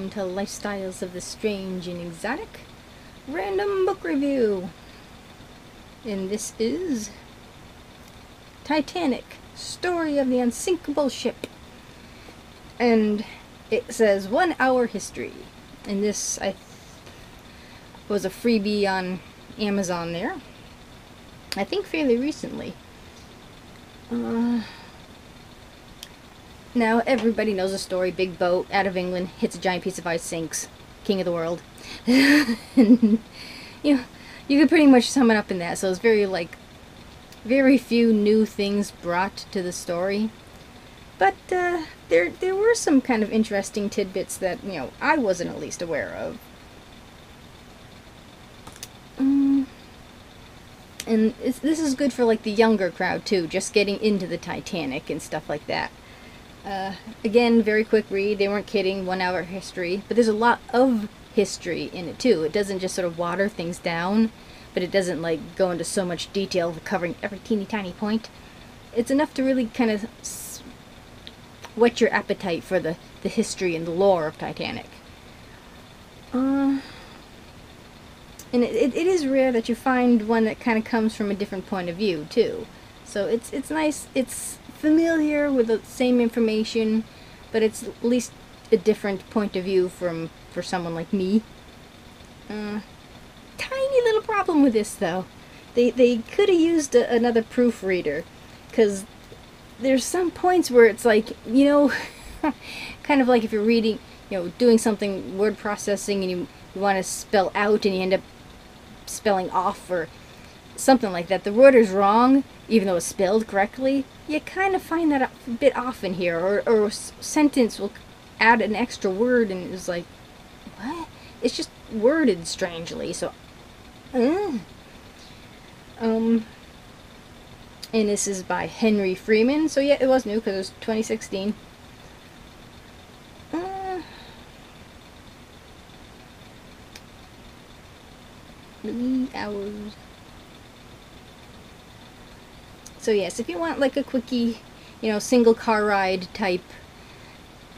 welcome to Lifestyles of the Strange and Exotic Random Book Review. And this is Titanic, Story of the Unsinkable Ship. And it says 1 hour history. And this was a freebie on Amazon there. I think fairly recently. Now everybody knows the story. Big boat out of England hits a giant piece of ice, sinks. King of the world. And, you could pretty much sum it up in that. So it's very few new things brought to the story. But there were some kind of interesting tidbits that I wasn't at least aware of. And this is good for like the younger crowd too, just getting into the Titanic and stuff like that. Again, very quick read. They weren't kidding. 1 hour history, but there's a lot of history in it too. It doesn't just sort of water things down, but it doesn't like go into so much detail covering every teeny tiny point. It's enough to really kind of whet your appetite for the history and the lore of Titanic. And it is rare that you find one that kind of comes from a different point of view too. So it's nice. It's familiar with the same information, but it's at least a different point of view for someone like me. Tiny little problem with this though. They could have used another proofreader, because there's some points where it's like, kind of like if you're reading, doing something, word processing, and you want to spell out and you end up spelling off or something like that. The word is wrong, even though it's spelled correctly. You kind of find that a bit often here, or a sentence will add an extra word and it's like, what? It's just worded strangely, so and this is by Henry Freeman, so yeah, it was new because it was 2016. 3 hours. So yes, if you want like a quickie, single car ride type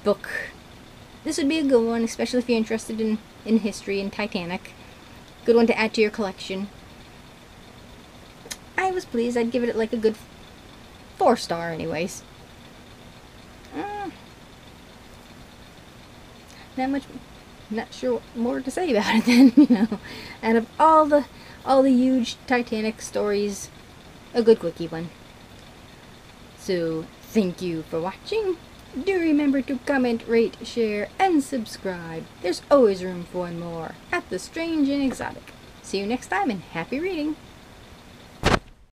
book, this would be a good one, especially if you're interested in history and Titanic. Good one to add to your collection. I was pleased. I'd give it like a good 4-star anyways. Not sure what more to say about it then, Out of all the huge Titanic stories, a good quickie one. So, thank you for watching. Do remember to comment, rate, share, and subscribe. There's always room for one more at The Strange and Exotic. See you next time, and happy reading!